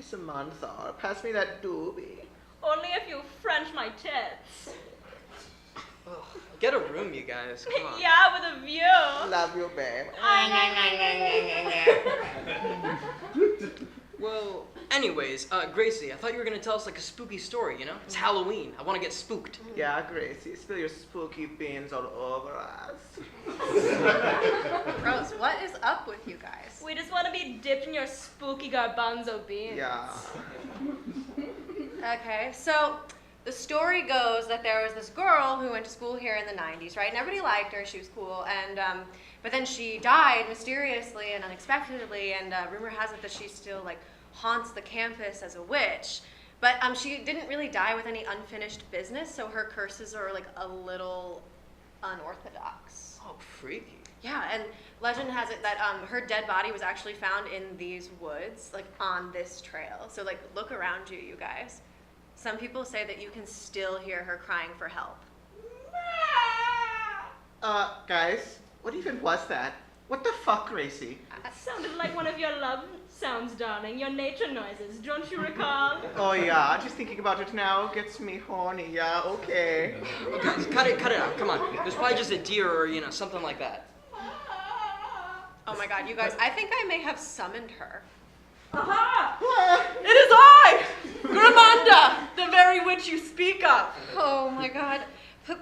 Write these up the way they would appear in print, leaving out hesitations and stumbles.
Samantha, pass me that doobie. Only if you French my tits. Ugh, get a room, you guys. Come on. Yeah, with a view. Love you, babe. Well, anyways, Gracie, I thought you were gonna tell us like a spooky story, you know? It's Halloween. I wanna get spooked. Yeah, Gracie, spill your spooky beans all over us. Rose, what is up with you guys? We just want to be dipped in your spooky garbanzo beans. Yeah. Okay, so the story goes that there was this girl who went to school here in the 90s, right? And everybody liked her, she was cool, and but then she died mysteriously and unexpectedly, and rumor has it that she still like haunts the campus as a witch. But she didn't really die with any unfinished business, so her curses are like a little unorthodox. Oh, freaky. Yeah, and legend has it that her dead body was actually found in these woods, like on this trail. So like look around you, you guys. Some people say that you can still hear her crying for help. Guys, what even was that? What the fuck, Gracie? It sounded like one of your love sounds, darling. Your nature noises. Don't you recall? Oh yeah, just thinking about it now gets me horny. Yeah, okay. Oh, guys, cut it out. Come on. There's probably just a deer or, you know, something like that. Oh my god, you guys, I think I may have summoned her. Aha! It is I, Gramanda, the very witch you speak of. Oh my god.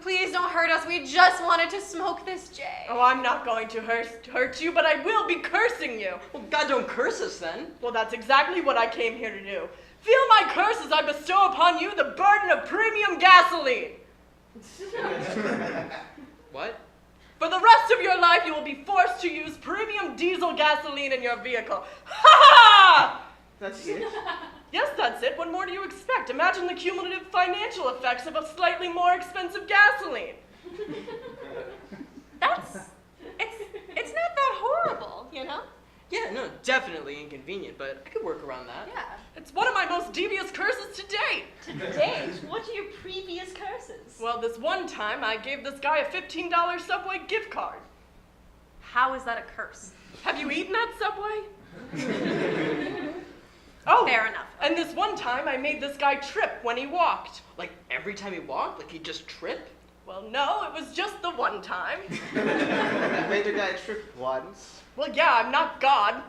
Please don't hurt us. We just wanted to smoke this J. Oh, I'm not going to hurt you, but I will be cursing you. Well, God, don't curse us then. Well, that's exactly what I came here to do. Feel my curse as I bestow upon you the burden of premium gasoline. What? For the rest of your life, you will be forced to use premium diesel gasoline in your vehicle. Ha ha! That's it? Yes, that's it. What more do you expect? Imagine the cumulative financial effects of a slightly more expensive gasoline. It's not that horrible, you know? Yeah, no, definitely inconvenient, but I could work around that. Yeah. It's one of my most devious curses to date. To date? What are your previous curses? Well, this one time, I gave this guy a $15 Subway gift card. How is that a curse? Have you eaten at Subway? Oh, fair enough. And this one time, I made this guy trip when he walked. Like, every time he walked? Like, he'd just trip? Well, no, it was just the one time. You made a guy trip once. Well, yeah, I'm not God.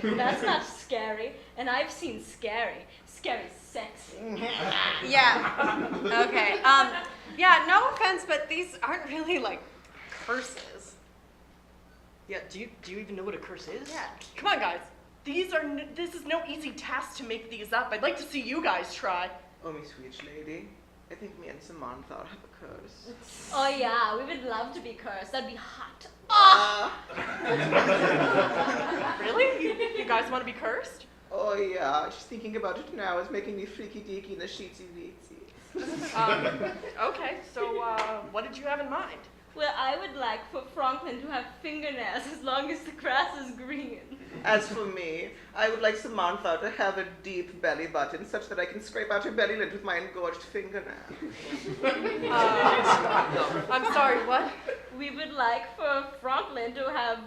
That's not scary, and I've seen scary. Scary's sexy. Yeah. Okay. Yeah, no offense, but these aren't really like curses. Yeah, do you even know what a curse is? Yeah. Come on, guys. This is no easy task to make these up. I'd like to see you guys try. Oh, me sweet lady. I think me and Samantha have a curse. Oh yeah, we would love to be cursed. That'd be hot. Really? You guys want to be cursed? Oh yeah, just thinking about it now is making me freaky deaky in the sheetsy weetsy. Okay, so what did you have in mind? Well, I would like for Franklin to have fingernails as long as the grass is green. As for me, I would like Samantha to have a deep belly button such that I can scrape out her belly lint with my engorged fingernail. I'm sorry, what? We would like for Franklin to have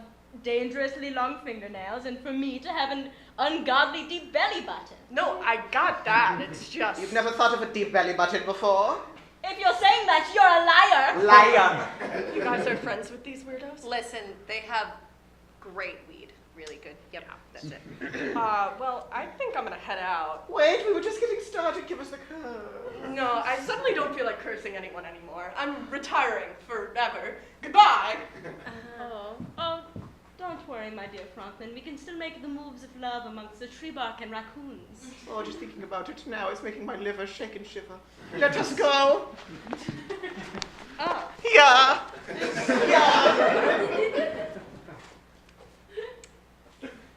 dangerously long fingernails and for me to have an ungodly deep belly button. No, I got that. It's just... You've never thought of a deep belly button before? If you're saying that, you're a liar. Liar. You guys are friends with these weirdos? Listen, they have great weed. Really good. Yep, that's it. Well, I think I'm gonna head out. Wait, we were just getting started. Give us the code. No, I suddenly don't feel like cursing anyone anymore. I'm retiring forever. Goodbye! Oh, don't worry, my dear Franklin. We can still make the moves of love amongst the tree bark and raccoons. Oh, just thinking about it now is making my liver shake and shiver. Let us go. Oh. Yeah. Yeah.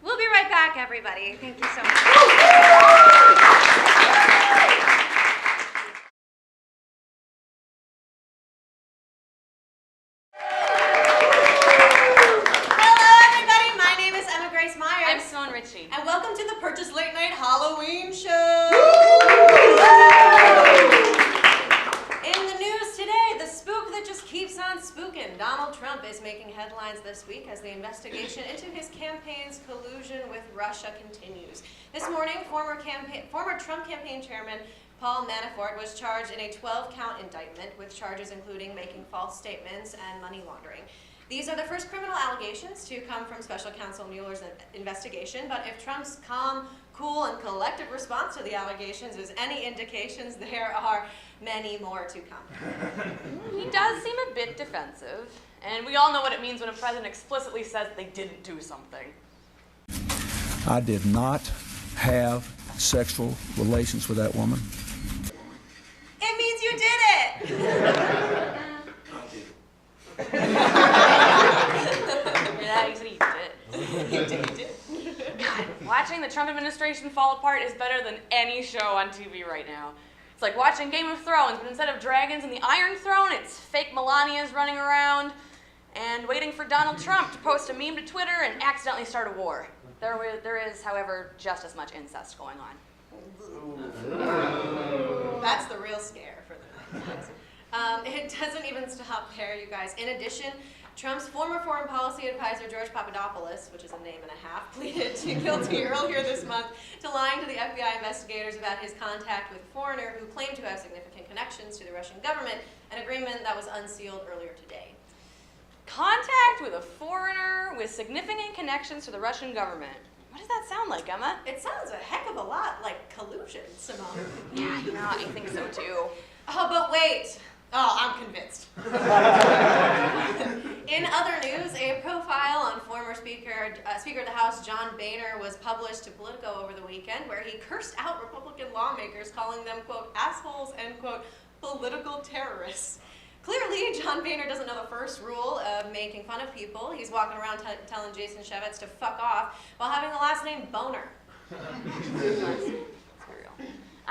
We'll be right back, everybody. Thank you so much. And welcome to the Purchase Late Night Halloween Show! In the news today, the spook that just keeps on spooking. Donald Trump is making headlines this week as the investigation into his campaign's collusion with Russia continues. This morning, former Trump campaign chairman Paul Manafort was charged in a 12-count indictment with charges including making false statements and money laundering. These are the first criminal allegations to come from Special Counsel Mueller's investigation, but if Trump's calm, cool, and collected response to the allegations is any indications, there are many more to come. He does seem a bit defensive, and we all know what it means when a president explicitly says they didn't do something. I did not have sexual relations with that woman. It means you did it! Yeah, he said he did. He did. God, watching the Trump administration fall apart is better than any show on TV right now. It's like watching Game of Thrones, but instead of dragons and the Iron Throne, it's fake Melanias running around and waiting for Donald Trump to post a meme to Twitter and accidentally start a war. There is, however, just as much incest going on. That's the real scare for the night. It doesn't even stop there, you guys. In addition, Trump's former foreign policy advisor, George Papadopoulos, which is a name and a half, pleaded guilty earlier this month to lying to the FBI investigators about his contact with a foreigner who claimed to have significant connections to the Russian government, an agreement that was unsealed earlier today. Contact with a foreigner with significant connections to the Russian government. What does that sound like, Emma? It sounds a heck of a lot like collusion, Simone. Yeah, I think so too. Oh, but wait. Oh, I'm convinced. In other news, a profile on former Speaker of the House John Boehner was published to Politico over the weekend, where he cursed out Republican lawmakers, calling them, quote, assholes and, quote, political terrorists. Clearly, John Boehner doesn't know the first rule of making fun of people. He's walking around telling Jason Shevitz to fuck off while having the last name Boner.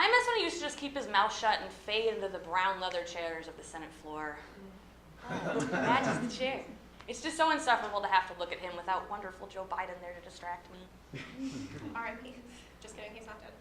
I miss when he used to just keep his mouth shut and fade into the brown leather chairs of the Senate floor. Oh, that's the chair. It's just so insufferable to have to look at him without wonderful Joe Biden there to distract me. R.I.P. Just kidding, he's not dead.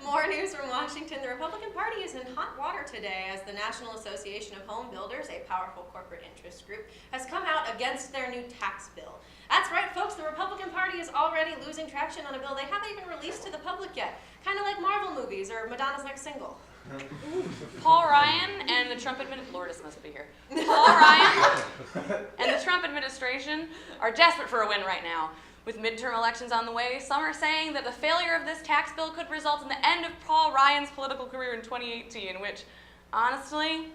More news from Washington. The Republican Party is in hot water today as the National Association of Home Builders, a powerful corporate interest group, has come out against their new tax bill. That's right, folks, the Republican Party is already losing traction on a bill they haven't even released to the public yet. Kind of like Marvel movies or Madonna's next single. Paul Ryan and the Trump administration, Lourdes must be here. Paul Ryan and the Trump administration are desperate for a win right now. With midterm elections on the way, some are saying that the failure of this tax bill could result in the end of Paul Ryan's political career in 2018, which, honestly...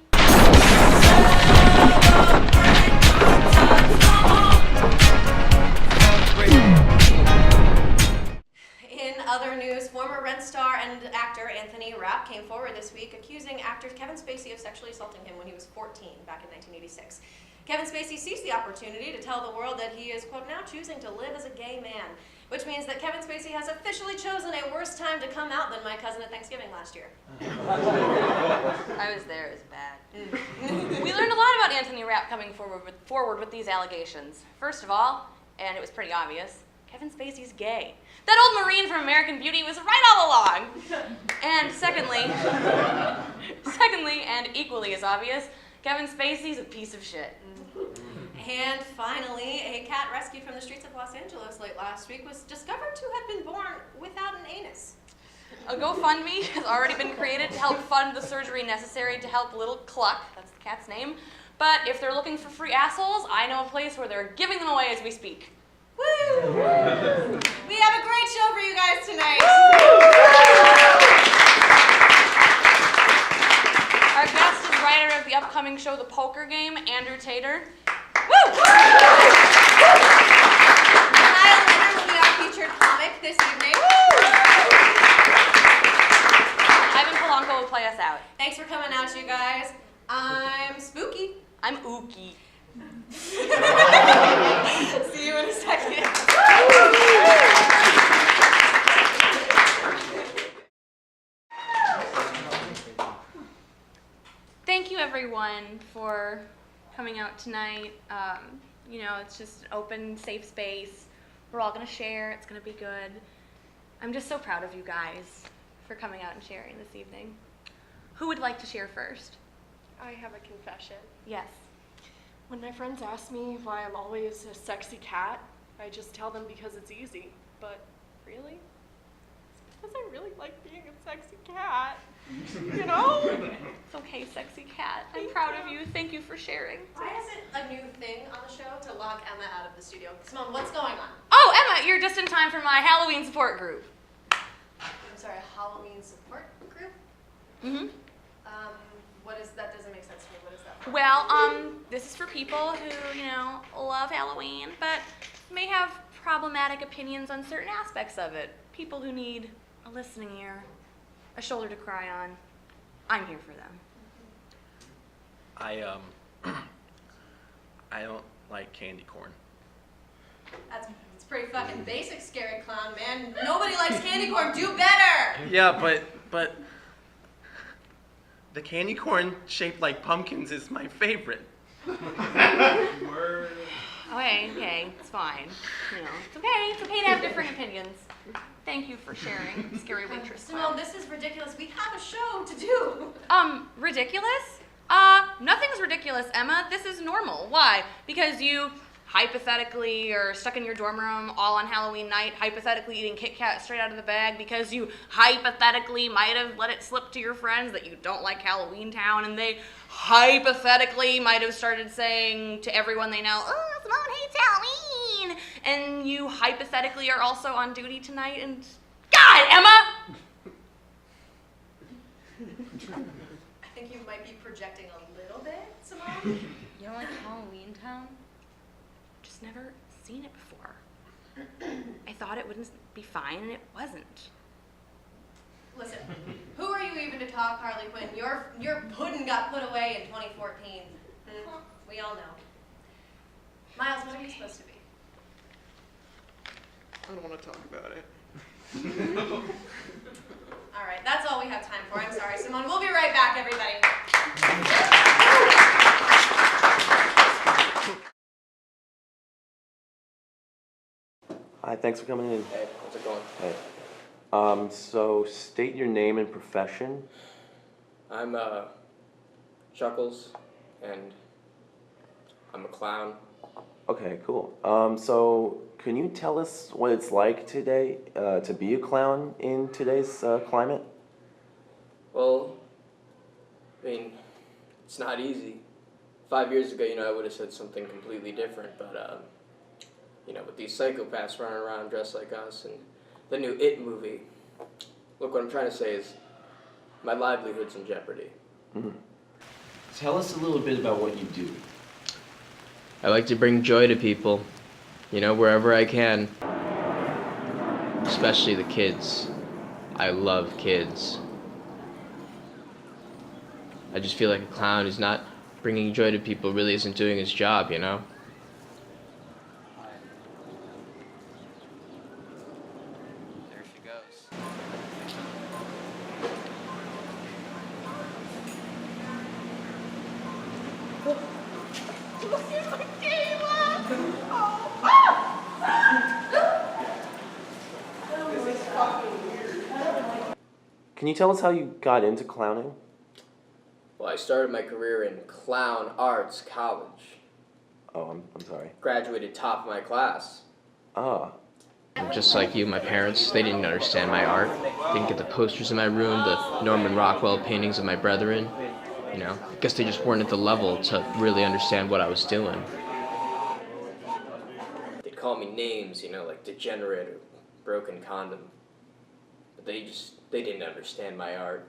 In other news, former Rent star and actor Anthony Rapp came forward this week accusing actor Kevin Spacey of sexually assaulting him when he was 14 back in 1986. Kevin Spacey seized the opportunity to tell the world that he is, quote, now choosing to live as a gay man, which means that Kevin Spacey has officially chosen a worse time to come out than my cousin at Thanksgiving last year. I was there, it was bad. We learned a lot about Anthony Rapp coming forward with these allegations. First of all, and it was pretty obvious, Kevin Spacey's gay. That old Marine from American Beauty was right all along. And secondly, and equally as obvious, Kevin Spacey's a piece of shit. And finally, a cat rescued from the streets of Los Angeles late last week was discovered to have been born without an anus. A GoFundMe has already been created to help fund the surgery necessary to help little Cluck, that's the cat's name. But if they're looking for free assholes, I know a place where they're giving them away as we speak. Woo! We have a great show for you guys tonight. Our guest is writer of the upcoming show The Poker Game, Andrew Tater. Woo! Kyle Lehner will be our featured comic this evening. Ivan Polanco will play us out. Thanks for coming out, you guys. I'm Spooky. I'm Ookie. See you in a second. Thank you, everyone, for coming out tonight. It's just an open, safe space. We're all going to share. It's going to be good. I'm just so proud of you guys for coming out and sharing this evening. Who would like to share first? I have a confession. Yes. When my friends ask me why I'm always a sexy cat, I just tell them because it's easy. But really? It's because I really like being a sexy cat. You know? It's okay, sexy cat. I'm proud of you. Thank you for sharing. Why is it a new thing on the show to lock Emma out of the studio? Simone, what's going on? Oh, Emma, you're just in time for my Halloween support group. I'm sorry, a Halloween support group? Mm-hmm. What is that? Doesn't make sense to me. What is that for? Well, this is for people who, love Halloween, but may have problematic opinions on certain aspects of it. People who need a listening ear, a shoulder to cry on. I'm here for them. I don't like candy corn. It's pretty fucking basic, scary clown, man. Nobody likes candy corn. Do better! Yeah, but the candy corn shaped like pumpkins is my favorite. Okay, it's fine. It's okay to have different opinions. Thank you for sharing, scary waitress. Simone, this is ridiculous. We have a show to do. Ridiculous? Nothing's ridiculous, Emma. This is normal. Why? Because you hypothetically are stuck in your dorm room all on Halloween night, hypothetically eating Kit Kat straight out of the bag because you hypothetically might have let it slip to your friends that you don't like Halloween Town, and they hypothetically might have started saying to everyone they know, "Oh, Simone hates Halloween," and you hypothetically are also on duty tonight, and God, Emma! I think you might be projecting a little bit, Simone. You don't like Halloween Town? Just never seen it before. I thought it wouldn't be fine, and it wasn't. Listen, who are you even to talk, Harley Quinn? Your pudding got put away in 2014. We all know. Miles, what are you supposed to be? I don't want to talk about it. All right, that's all we have time for. I'm sorry, Simone. We'll be right back, everybody. Hi, thanks for coming in. Hey, how's it going? Hey. So state your name and profession. I'm Chuckles, and I'm a clown. Okay, cool. So can you tell us what it's like today to be a clown in today's climate? Well, I mean, it's not easy. 5 years ago, I would have said something completely different, but with these psychopaths running around dressed like us and the new It movie, look, what I'm trying to say is my livelihood's in jeopardy. Mm-hmm. Tell us a little bit about what you do. I like to bring joy to people, wherever I can. Especially the kids. I love kids. I just feel like a clown who's not bringing joy to people really isn't doing his job, There she goes. Can you tell us how you got into clowning? Well, I started my career in Clown Arts College. Oh, I'm sorry. Graduated top of my class. Ah. Just like you, my parents, they didn't understand my art. They didn't get the posters in my room, the Norman Rockwell paintings of my brethren. I guess they just weren't at the level to really understand what I was doing. They'd call me names, like degenerate or broken condom. But they didn't understand my art.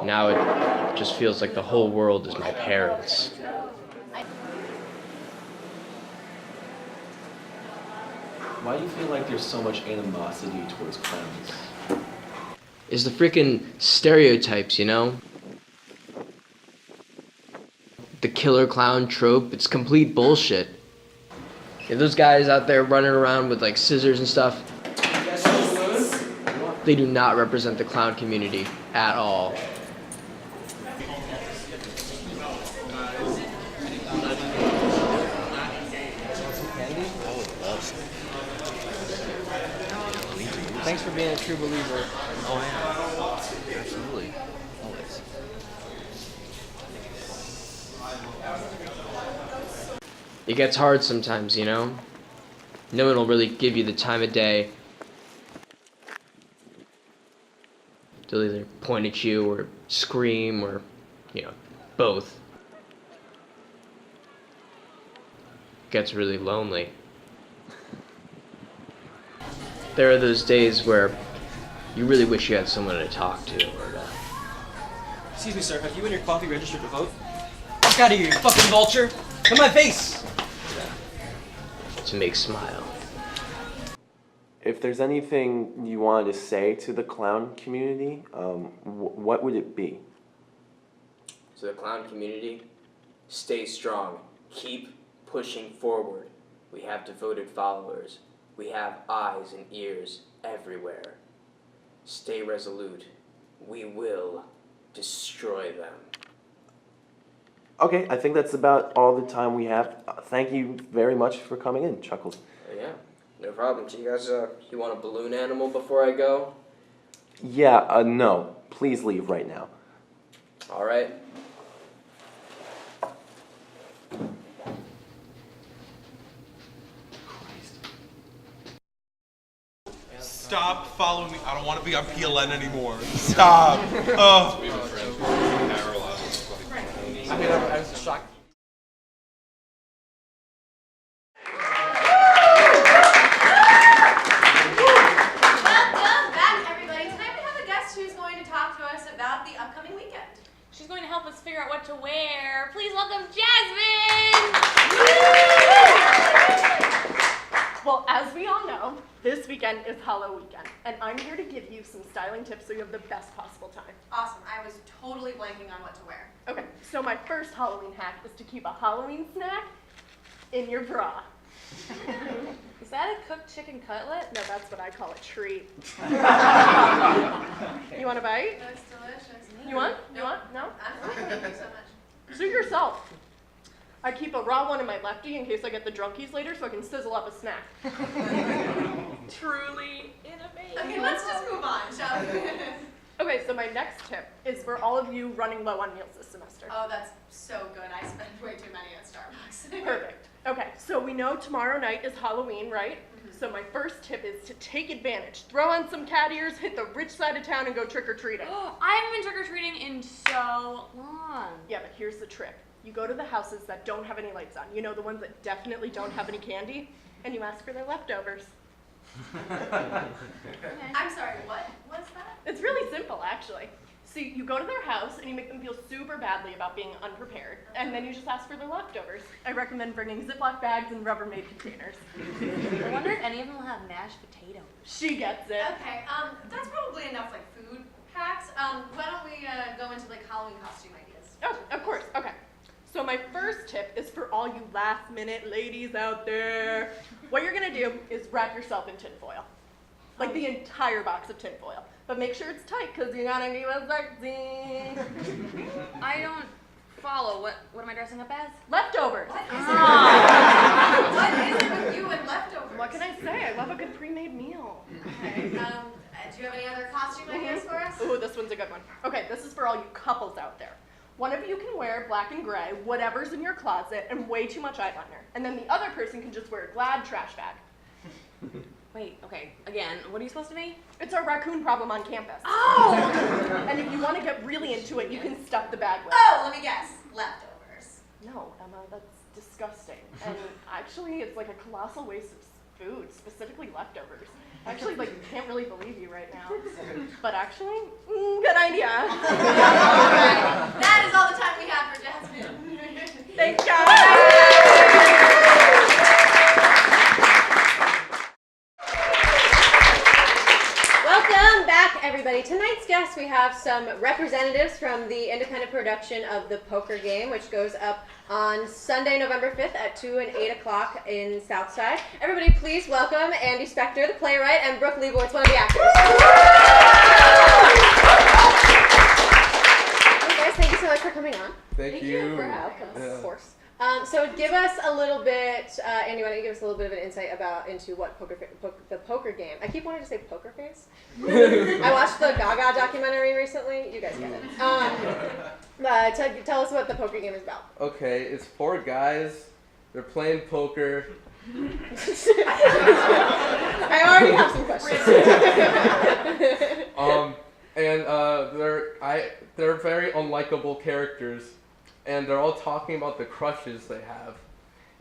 Now it just feels like the whole world is my parents. Why do you feel like there's so much animosity towards clowns? Is the freaking stereotypes, The killer clown trope, it's complete bullshit. Those guys out there running around with scissors and stuff, they do not represent the clown community at all. Thanks for being a true believer. Oh yeah, absolutely, always. It gets hard sometimes, you know? No one will really give you the time of day. They'll either point at you or scream or, you know, both. It gets really lonely. There are those days where you really wish you had someone to talk to or to... Excuse me, sir, have you and your coffee registered to vote? Fuck out of here, you fucking vulture! To my face! to make smile. If there's anything you wanted to say to the clown community, what would it be? To the clown community, stay strong. Keep pushing forward. We have devoted followers. We have eyes and ears everywhere. Stay resolute. We will destroy them. Okay, I think that's about all the time we have. Thank you very much for coming in, Chuckles. Yeah, no problem. Do you guys, you want a balloon animal before I go? Yeah, no. Please leave right now. All right. Stop following me. I don't want to be on PLN anymore. Stop. Oh. I was shocked. Welcome back, everybody. Tonight we have a guest who's going to talk to us about the upcoming weekend. She's going to help us figure out what to wear. Please welcome Jasmine! Well, as we all know, this weekend is Halloween weekend, and I'm here to give you some styling tips so you have the best possible time. Awesome. I was totally blanking on what to wear. Okay, so my first Halloween hack is to keep a Halloween snack in your bra. Is that a cooked chicken cutlet? No, that's what I call a treat. You want a bite? That's delicious. You want? You want? No? I'm fine. Thank you so much. Suit yourself. I keep a raw one in my lefty in case I get the drunkies later so I can sizzle up a snack. Truly innovative. Okay, let's just move on, shall we? Okay, so my next tip is for all of you running low on meals this semester. Oh, that's so good. I spend way too many at Starbucks. Perfect. Okay, so we know tomorrow night is Halloween, right? So my first tip is to take advantage. Throw on some cat ears, hit the rich side of town, and go trick-or-treating. I haven't been trick-or-treating in so long. Yeah, but here's the trick. You go to the houses that don't have any lights on. You know, the ones that definitely don't have any candy, and you ask for their leftovers. I'm sorry, what was that? It's really simple, actually. So you go to their house, and you make them feel super badly about being unprepared, and then you just ask for their leftovers. I recommend bringing Ziploc bags and Rubbermaid containers. I wonder if any of them will have mashed potatoes. She gets it. Okay, that's probably enough, like, food hacks. Why don't we go into, like, Halloween costume ideas? Oh, of course, okay. So my first tip is for all you last-minute ladies out there. What you're gonna do is wrap yourself in tinfoil. Like the entire box of tinfoil. But make sure it's tight, because you're gonna keep it sexy. I don't follow. What am I dressing up as? Leftovers. What is it? What is it with you and leftovers? What can I say? I love a good pre-made meal. Okay, do you have any other costume ideas for us? Ooh, this one's a good one. Okay, this is for all you couples out there. One of you can wear black and gray, whatever's in your closet, and way too much eyeliner. And then the other person can just wear a Glad trash bag. Wait, okay, again, what are you supposed to be? It's our raccoon problem on campus. Oh! And if you want to get really into it, you can stuff the bag with. Oh, let me guess. Leftovers. No, Emma, that's disgusting. And actually, it's like a colossal waste of food, specifically leftovers. Actually, like, can't really believe you right now. But actually, good idea. All right. That is all the time we have for Jasmine. Thanks, guys. Welcome back, everybody. Tonight's guests, we have some representatives from the independent production of The Poker Game, which goes up on Sunday, November 5th at 2 and 8 o'clock in Southside. Everybody, please welcome Andy Spector, the playwright, and Brooke Lebowitz, one of the actors. Hey guys, thank you so much for coming on. Thank you. For welcome, of course. So give us a little bit, Andy, why don't you give us a little bit of an insight into what the poker game. I keep wanting to say poker face. I watched the Gaga documentary recently. You guys get it. Tell us what the poker game is about. Okay, it's 4 guys they're playing poker. I already have some questions. And they're very unlikable characters, and they're all talking about the crushes they have.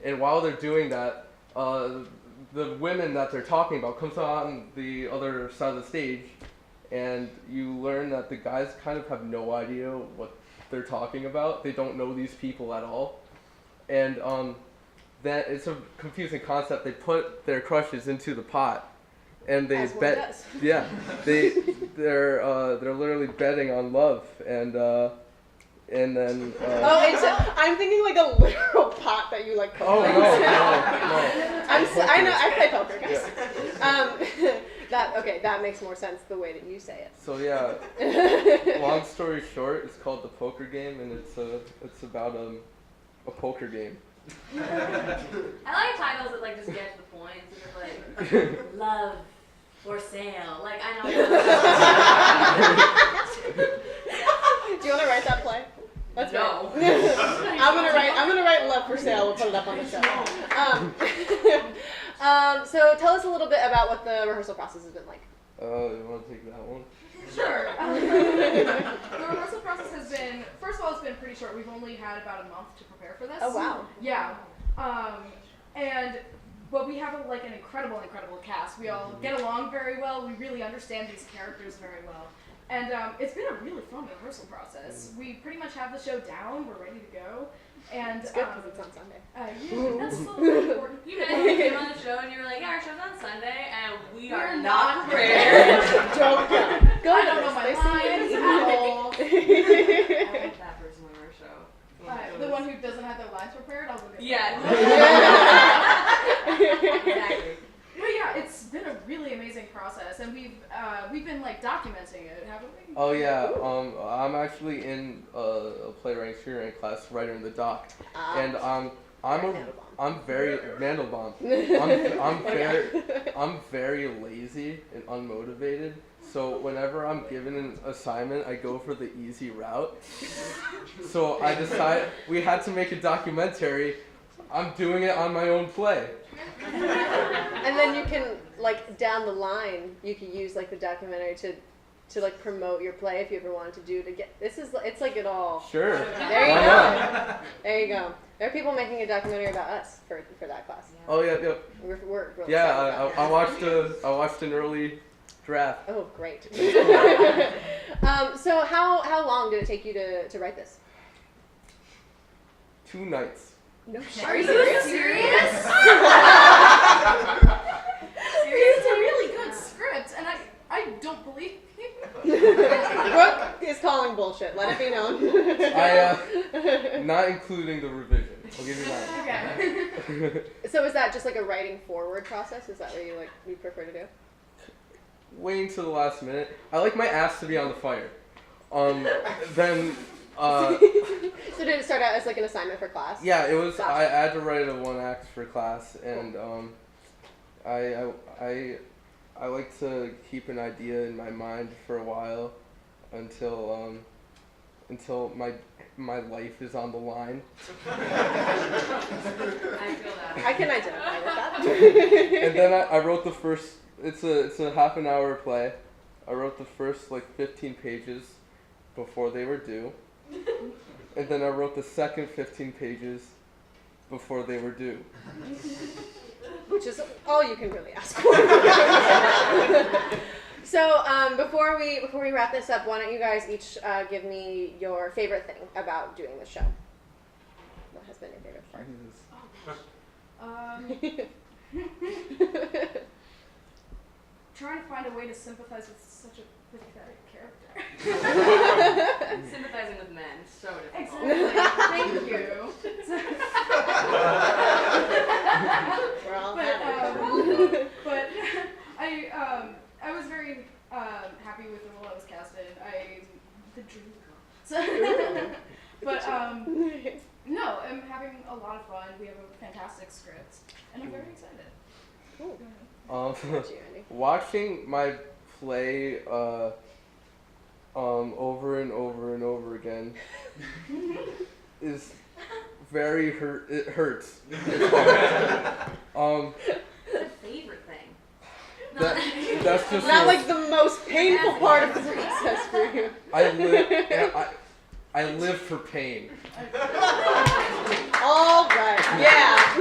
And while they're doing that, the women that they're talking about comes on the other side of the stage, and you learn that the guys kind of have no idea what they're talking about. They don't know these people at all, and that it's a confusing concept. They put their crushes into the pot, and they bet. Yeah, they're literally betting on love, and then. I'm thinking like a literal pot that you like. Oh no! I know. I play poker, guys. Yeah. That makes more sense the way that you say it. So yeah, long story short, it's called The Poker Game, and it's about a poker game. I like titles that like just get to the point, sort of like love for sale. Like I know. Do you want to write that play? Let's no. I'm gonna write love for sale. We'll put it up on the show. So tell us a little bit about what the rehearsal process has been like. You want to take that one? Sure. The rehearsal process has been, first of all, it's been pretty short. We've only had about a month to prepare for this. Oh, wow. Yeah. But we have an incredible cast. We all get along very well. We really understand these characters very well. And it's been a really fun rehearsal process. We pretty much have the show down. We're ready to go. And it's good because it's on Sunday. Yeah, that's so important. You guys came on the show and you were like, yeah, our show's on Sunday, and we are not prepared. Don't go. I don't know my lines. I want that person on our show. The one who doesn't have their lines prepared, I'll go get Yeah. Exactly. But yeah, it's been a really amazing process, and we've been like documenting it, haven't we? Oh yeah, I'm actually in a playwriting screenwriting class, writer in the doc, and I'm very Mandelbaum. I'm very lazy and unmotivated. So whenever I'm given an assignment, I go for the easy route. So I decided we had to make a documentary. I'm doing it on my own play. And then you can, like, down the line, you can use, like, the documentary to like, promote your play if you ever wanted to do to get, it's like it all. Sure. There you go. There you go. There are people making a documentary about us for that class. Oh, yeah. We're really yeah, I watched an early draft. Oh, great. So how long did it take you to write this? 2 nights. No shit. Are you serious? It's a really good script, and I don't believe you. Brooke is calling bullshit. Let it be known. Not including the revision. I'll give you that. Okay. So is that just like a writing forward process? Is that what you prefer to do? Waiting till the last minute. I like my ass to be on the fire. Then. So did it start out as like an assignment for class? Yeah, it was. I had to write a 1-act for class, and I like to keep an idea in my mind for a while until my life is on the line. I feel that. I can identify with that. And then I wrote the first. It's a half an hour play. I wrote the first 15 pages before they were due. And then I wrote the second 15 pages before they were due. Which is all you can really ask for. So before we wrap this up, why don't you guys each give me your favorite thing about doing this show? What has been your favorite part? Trying to find a way to sympathize with such a pathetic character. Sympathizing with men, so difficult. Exactly. Thank you. We're all but I was very happy with the role I was cast in. The dream girl. But no, I'm having a lot of fun. We have a fantastic script, and I'm very excited. Cool. Watching my play over and over and over again is very hurt. It hurts. It's hard. It's a favorite thing. That's just Not like the most painful part of the process for you. I live for pain. All right. Yeah.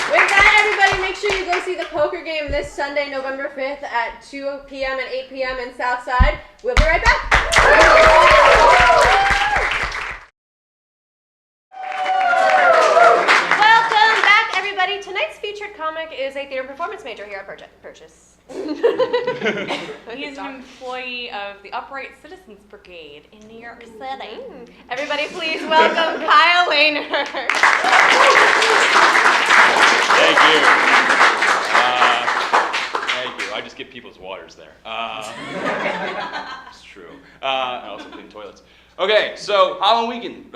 With that, everybody, make sure you go see the poker game this Sunday, November 5th at 2 p.m. and 8 p.m. in Southside. We'll be right back. Welcome back, everybody. Tonight's featured comic is a theater performance major here at Purchase. He's an employee of the Upright Citizens Brigade in New York City. Everybody, please welcome Kyle Lehner. Thank you. Thank you. I just get people's waters there. It's true. I also clean toilets. Okay, so Halloween weekend.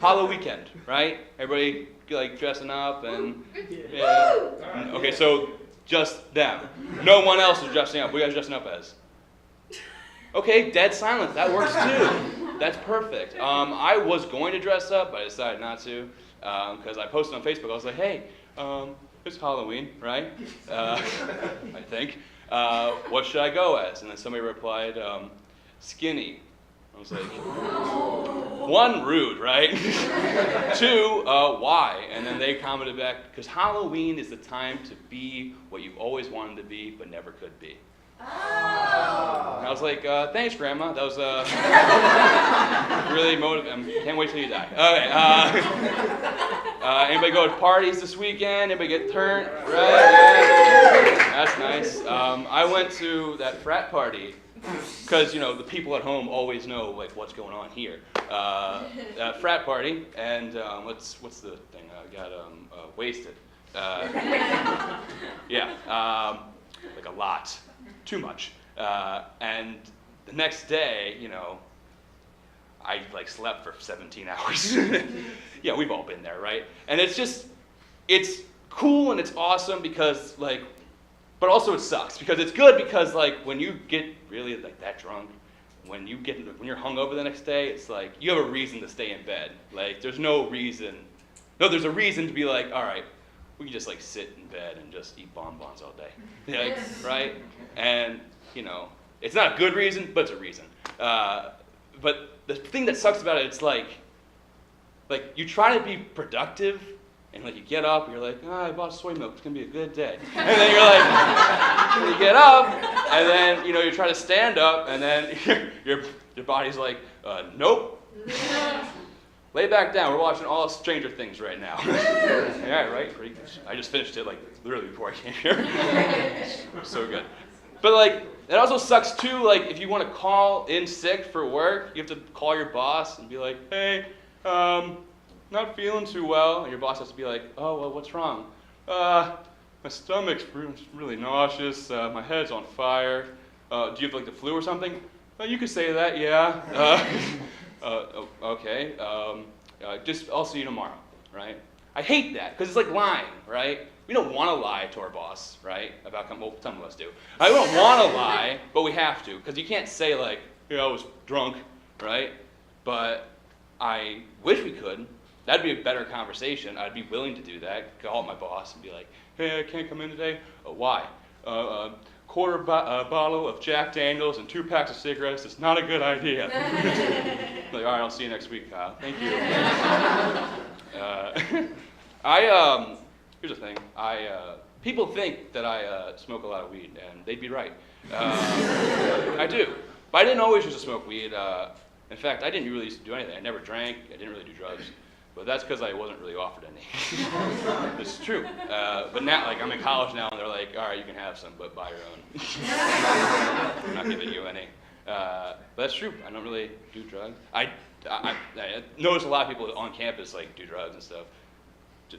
Halloween weekend, right? Everybody like dressing up and yeah. Okay, so just them. No one else is dressing up. What are you guys dressing up as? Okay, dead silence. That works too. That's perfect. I was going to dress up, but I decided not to because I posted on Facebook. I was like, hey, it's Halloween, right? I think. What should I go as? And then somebody replied, skinny. I was like, one, rude, right? Two, why? And then they commented back, because Halloween is the time to be what you've always wanted to be, but never could be. And I was like, thanks, Grandma. That was really motivating. Can't wait till you die. Okay. Anybody go to parties this weekend? Anybody get turned? Right? Yeah. That's nice. I went to that frat party. Because, you know, the people at home always know, like, what's going on here. Frat party, and what's the thing? I got wasted. Yeah, like a lot. Too much. And the next day, you know, I, like, slept for 17 hours. Yeah, we've all been there, right? And it's just, it's cool and it's awesome because, like, but also it sucks because it's good because like when you get really like that drunk, when you're hungover the next day, it's like you have a reason to stay in bed. Like there's a reason to be like, all right, we can just like sit in bed and just eat bonbons all day, like, right? And you know, it's not a good reason, but it's a reason. But the thing that sucks about it, it's like you try to be productive. And like you get up, and you're like, I bought soy milk. It's gonna be a good day. And then you're like, you get up, and then you know you try to stand up, and then your body's like, nope. Lay back down. We're watching all Stranger Things right now. Yeah, right. I just finished it like literally before I came here. So good. But like it also sucks too. Like if you want to call in sick for work, you have to call your boss and be like, hey, not feeling too well, and your boss has to be like, oh, well, what's wrong? My stomach's really nauseous, my head's on fire. Do you have like the flu or something? You could say that, yeah. Okay, I'll see you tomorrow, right? I hate that, because it's like lying, right? We don't want to lie to our boss, right? Well, some of us do. We don't want to lie, but we have to, because you can't say like, yeah, I was drunk, right? But I wish we could. That'd be a better conversation. I'd be willing to do that. Call my boss and be like, hey, I can't come in today. Why? Quarter bottle of Jack Daniels and 2 packs of cigarettes is not a good idea. Like, all right, I'll see you next week, Kyle. Thank you. Here's the thing. People think that I smoke a lot of weed, and they'd be right. I do. But I didn't always used to smoke weed. In fact, I didn't really used to do anything. I never drank. I didn't really do drugs. But that's because I wasn't really offered any. It's true. But now, like, I'm in college now, and they're like, all right, you can have some, but buy your own. I'm not giving you any. But that's true. I don't really do drugs. I notice a lot of people on campus, like, do drugs and stuff.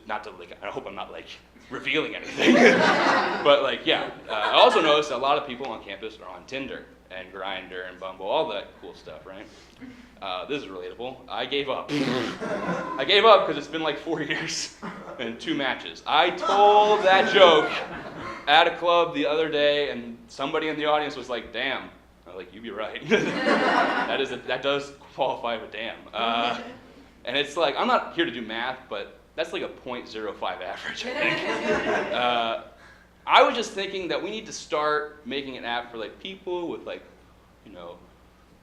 Not to, like, I hope I'm not, like, revealing anything. But, like, yeah. I also noticed a lot of people on campus are on Tinder and Grindr and Bumble, all that cool stuff, right? This is relatable. I gave up. I gave up because it's been like 4 years and 2 matches. I told that joke at a club the other day, and somebody in the audience was like, damn. I like, you'd be right. that does qualify for damn. And it's like, I'm not here to do math, but that's like a 0.05 average, I think. I was just thinking that we need to start making an app for like people with like, you know,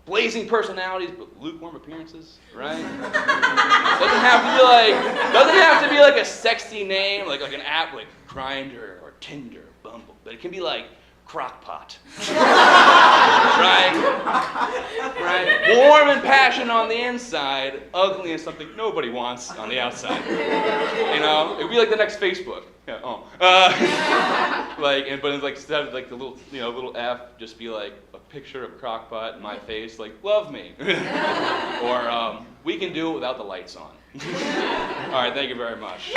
blazing personalities but lukewarm appearances, right? doesn't have to be like a sexy name, like an app like Grindr or Tinder, Bumble, but it can be like Crockpot, right? Warm and passionate on the inside, ugly and something nobody wants on the outside. You know, it'd be like the next Facebook. Yeah, but it's like instead of like the little, little F, just be like a picture of Crockpot and my face, like love me, or we can do it without the lights on. All right, thank you very much.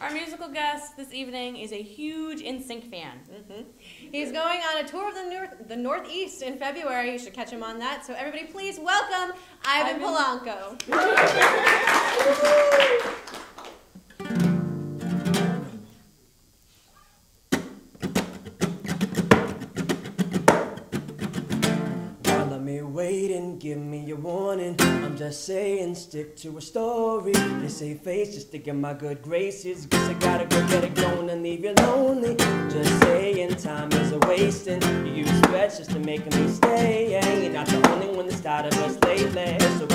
Our musical guest this evening is a huge NSYNC fan. Mm-hmm. He's going on a tour of the Northeast in February. You should catch him on that. So everybody please welcome Ivan Polanco. Wait and give me a warning. I'm just saying, stick to a story. They say face just to get my good graces. Guess I gotta go get it going and leave you lonely. Just saying, time is a wasting. You use threats just to make me stay. You're not the only one that's tired of us lately. So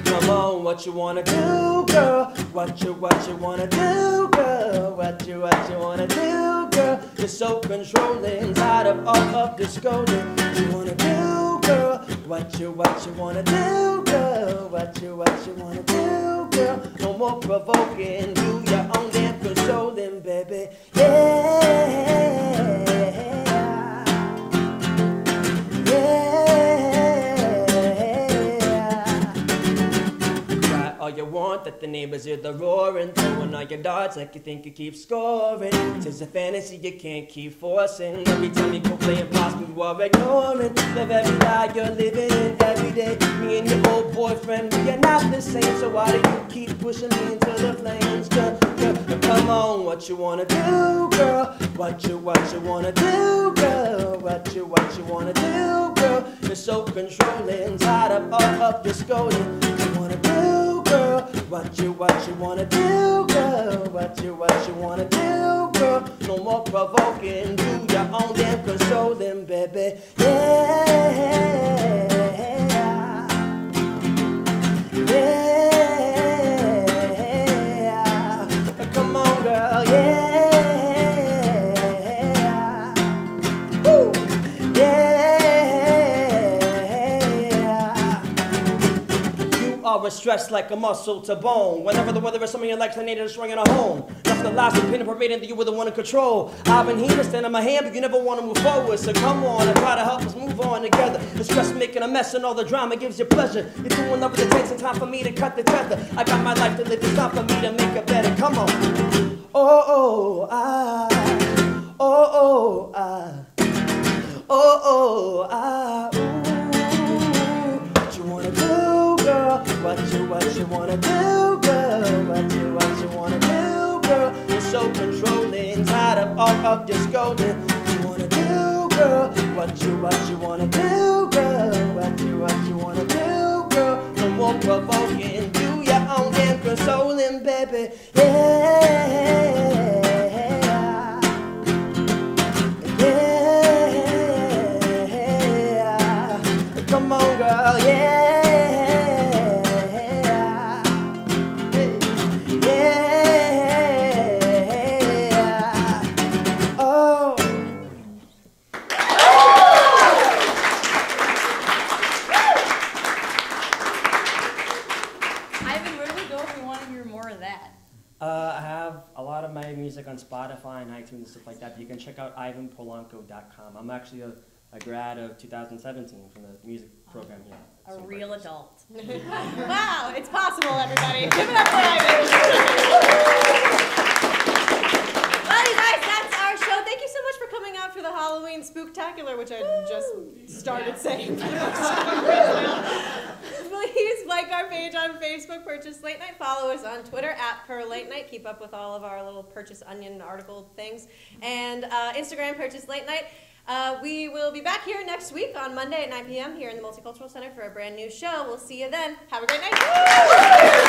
come on, what you wanna do, girl? What you wanna do, girl? What you wanna do, girl? You're so controlling, tired of all of this scolding. You wanna do, girl? What you wanna do, girl? What you wanna do, girl? No more provoking, do your own damn consoling, baby. Yeah. Cry all you want, that the neighbors hear the roaring, throwing all your darts like you think you keep scoring. Tis a fantasy you can't keep forcing. Every time you go playing blocks, you are ignoring. Live every lie you're living in every day. Me and your old boyfriend, we are not the same. So why do you keep pushing me into the flames, girl? Come on, what you wanna do, girl? What you wanna do, girl? What you wanna do, girl? You're so controlling, tired of all of your scolding. You wanna do, girl? What you wanna do, girl? What you wanna do, girl? No more provoking, do your own damn consoling, baby. Yeah. Come on, girl, yeah. Woo. Yeah. You are stressed like a muscle to bone. Whenever the weather is something you like, the native is swinging a home. Nothing the lies of pain and parading that you were the one in control. I've been here to stand on my hand, but you never want to move forward. So come on and try to help us move on together. The stress making a mess and all the drama gives you pleasure. You're doing love, it takes some time for me to cut the tether. I got my life to live, it's time for me to make it better. Come on. Oh, I. Oh, I. Oh, I. Ooh. What you wanna do, girl? What you wanna do, girl? What you wanna do, girl? You're so controlling, tired of all of your scolding. You wanna do, girl? What you wanna do, girl? What you wanna do, girl? No more provoking, do your own damn consoling, baby. Yeah. Come on, girl, yeah. Oh. Ivan, where do we go if we want to hear more of that? I have a lot of my music on Spotify and iTunes and stuff like that. But you can check out ivanpolanco.com. I'm actually a grad of 2017 from the music program here. A real adult. Wow, it's possible, everybody. Give it up for Ivan. Well, you guys, that's our show. Thank you so much for coming out for the Halloween Spooktacular, which I just started saying. But Please like our page on Facebook, Purchase Late Night. Follow us on Twitter @PerLateNight. Keep up with all of our little Purchase Onion article things. And Instagram, Purchase Late Night. We will be back here next week on Monday at 9 p.m. here in the Multicultural Center for a brand new show. We'll see you then. Have a great night.